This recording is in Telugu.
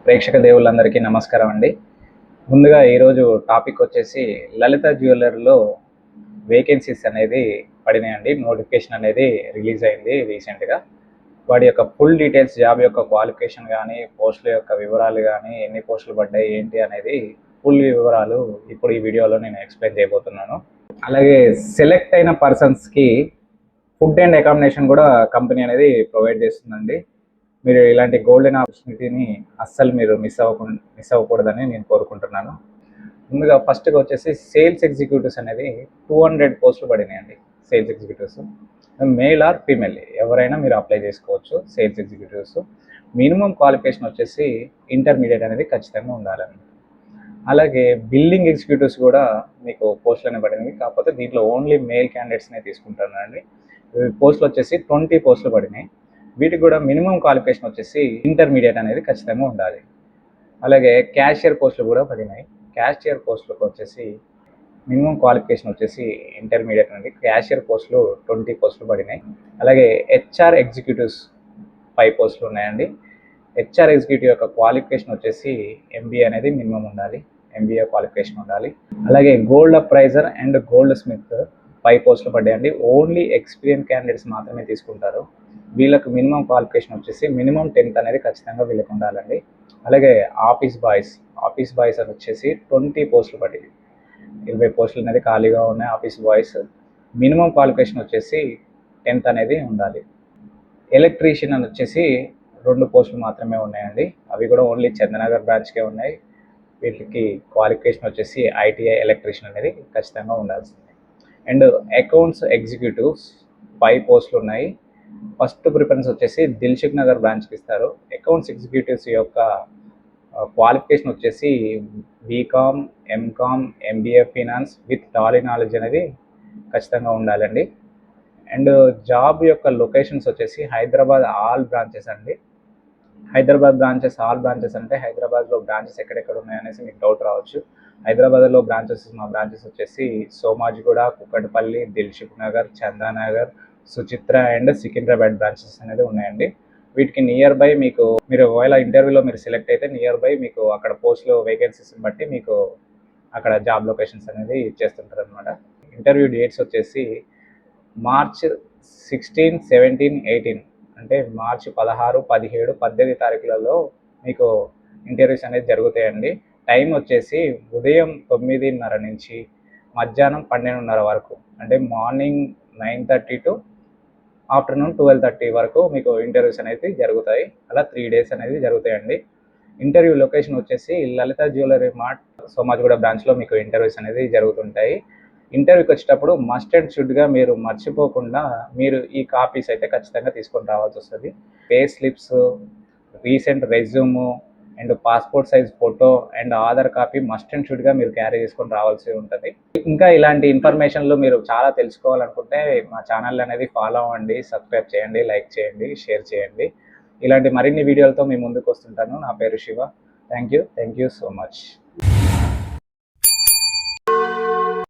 ప్రేక్షక దేవుళ్ళందరికీ నమస్కారం అండి. ముందుగా ఈరోజు టాపిక్ వచ్చేసి లలిత జ్యువెలరీలో వేకెన్సీస్ అనేది పడినాయండి. నోటిఫికేషన్ అనేది రిలీజ్ అయింది రీసెంట్గా. వాడి యొక్క ఫుల్ డీటెయిల్స్, జాబ్ యొక్క క్వాలిఫికేషన్ కానీ, పోస్టుల యొక్క వివరాలు కానీ, ఎన్ని పోస్టులు పడ్డాయి ఏంటి అనేది ఫుల్ వివరాలు ఇప్పుడు ఈ వీడియోలో నేను ఎక్స్ప్లెయిన్ చేయబోతున్నాను. అలాగే సెలెక్ట్ అయిన పర్సన్స్కి ఫుడ్ అండ్ అకామిడేషన్ కూడా కంపెనీ అనేది ప్రొవైడ్ చేస్తుందండి. మీరు ఇలాంటి గోల్డెన్ ఆపర్చునిటీని అస్సలు మీరు మిస్ అవ్వకూడదని నేను కోరుకుంటున్నాను. ముందుగా ఫస్ట్గా వచ్చేసి సేల్స్ ఎగ్జిక్యూటివ్స్ అనేది 200 పోస్టులు పడినాయండి. Sales executives male or female ఎవరైనా మీరు అప్లై చేసుకోవచ్చు. సేల్స్ ఎగ్జిక్యూటివ్స్ మినిమం క్వాలిఫికేషన్ వచ్చేసి ఇంటర్మీడియట్ అనేది ఖచ్చితంగా ఉండాలండి. అలాగే బిల్డింగ్ ఎగ్జిక్యూటివ్స్ కూడా మీకు పోస్టులు అనేవి పడినవి. కాకపోతే దీంట్లో ఓన్లీ మేల్ క్యాండిడేట్స్నే తీసుకుంటున్నారండి. పోస్టులు వచ్చేసి 20 పోస్టులు పడినాయి. వీటికి కూడా మినిమం క్వాలిఫికేషన్ వచ్చేసి ఇంటర్మీడియట్ అనేది ఖచ్చితంగా ఉండాలి. అలాగే క్యాషియర్ పోస్టులు కూడా పడినాయి. క్యాషియర్ పోస్టులకు వచ్చేసి మినిమం క్వాలిఫికేషన్ వచ్చేసి ఇంటర్మీడియట్ అండి. క్యాషియర్ పోస్టులు 20 పోస్టులు పడినాయి. అలాగే హెచ్ఆర్ ఎగ్జిక్యూటివ్స్ 5 పోస్టులు ఉన్నాయండి. హెచ్ఆర్ ఎగ్జిక్యూటివ్ యొక్క క్వాలిఫికేషన్ వచ్చేసి ఎంబీఏ అనేది మినిమం ఉండాలి. ఎంబీఏ క్వాలిఫికేషన్ ఉండాలి. అలాగే gold appraiser and gold Smith 5 పోస్టులు పడ్డాయండి. ఓన్లీ ఎక్స్పీరియన్స్ క్యాండిడేట్స్ మాత్రమే తీసుకుంటారు. వీళ్ళకు మినిమం క్వాలిఫికేషన్ వచ్చేసి మినిమం 10th అనేది ఖచ్చితంగా వీళ్ళకి ఉండాలండి. అలాగే ఆఫీస్ బాయ్స్ అని వచ్చేసి 20 పోస్టులు పడింది. 20 పోస్టులు అనేది ఖాళీగా ఉన్నాయి. ఆఫీస్ బాయ్స్ మినిమం క్వాలిఫికేషన్ వచ్చేసి 10th అనేది ఉండాలి. ఎలక్ట్రీషియన్ అని వచ్చేసి 2 పోస్టులు మాత్రమే ఉన్నాయండి. అవి కూడా ఓన్లీ చందనగర్ బ్రాంచ్కే ఉన్నాయి. వీటికి క్వాలిఫికేషన్ వచ్చేసి ఐటీఐ ఎలక్ట్రీషియన్ అనేది ఖచ్చితంగా ఉండాల్సింది. అండ్ అకౌంట్స్ ఎగ్జిక్యూటివ్స్ 5 పోస్టులు ఉన్నాయి. ఫస్ట్ ప్రిఫరెన్స్ వచ్చేసి దిల్సుఖ్ నగర్ బ్రాంచ్కి ఇస్తారు. అకౌంట్స్ ఎగ్జిక్యూటివ్స్ యొక్క క్వాలిఫికేషన్ వచ్చేసి BCom, MCom, MBA finance with Tally knowledge అనేది ఖచ్చితంగా ఉండాలండి. అండ్ జాబ్ యొక్క లొకేషన్స్ వచ్చేసి హైదరాబాద్ ఆల్ బ్రాంచెస్ అండి. హైదరాబాద్ బ్రాంచెస్ ఆల్ బ్రాంచెస్ అంటే హైదరాబాద్లో బ్రాంచెస్ ఎక్కడెక్కడ ఉన్నాయనేసి మీకు డౌట్ రావచ్చు. హైదరాబాద్లో మా బ్రాంచెస్ వచ్చేసి సోమాజిగూడ, కుక్కట్పల్లి, దిల్సుఖ్ నగర్, చందానగర్, సుచిత్ర అండ్ సికింద్రాబాద్ బ్రాంచెస్ అనేది ఉన్నాయండి. వీటికి నియర్ బై మీరు ఒకవేళ ఇంటర్వ్యూలో మీరు సెలెక్ట్ అయితే నియర్ బై మీకు అక్కడ పోస్టులు వేకెన్సీస్ని బట్టి మీకు అక్కడ జాబ్ లొకేషన్స్ అనేది చేస్తుంటారు అనమాట. ఇంటర్వ్యూ డేట్స్ వచ్చేసి మార్చ్ 16, 17, 18 అంటే మార్చి 16, 17, 18 తారీఖులలో మీకు ఇంటర్వ్యూస్ అనేది జరుగుతాయండి. టైం వచ్చేసి ఉదయం 9:30 నుంచి మధ్యాహ్నం 12:30 వరకు, అంటే మార్నింగ్ 9:30 టు ఆఫ్టర్నూన్ 12:30 వరకు మీకు ఇంటర్వ్యూస్ అనేది జరుగుతాయి. అలా 3 డేస్ అనేది జరుగుతాయండి. ఇంటర్వ్యూ లొకేషన్ వచ్చేసి లలిత జ్యువెలరీ మార్ట్ సోమాజిగూడ బ్రాంచ్లో మీకు ఇంటర్వ్యూస్ అనేది జరుగుతుంటాయి. ఇంటర్వ్యూకి వచ్చేటప్పుడు మస్ట్ అండ్ షుడ్గా మీరు మర్చిపోకుండా మీరు ఈ కాపీస్ అయితే ఖచ్చితంగా తీసుకొని రావాల్సి వస్తుంది. Pay slips, recent resume and passport size photo and Aadhaar copy must and షుడ్గా మీరు క్యారీ చేసుకొని రావాల్సి ఉంటుంది. ఇంకా ఇలాంటి ఇన్ఫర్మేషన్లు మీరు చాలా తెలుసుకోవాలనుకుంటే మా ఛానల్ అనేది ఫాలో అవ్వండి, సబ్స్క్రైబ్ చేయండి, లైక్ చేయండి, షేర్ చేయండి. ఇలాంటి మరిన్ని వీడియోలతో మీ ముందుకు వస్తుంటాను. నా పేరు Shiva. Thank you so much.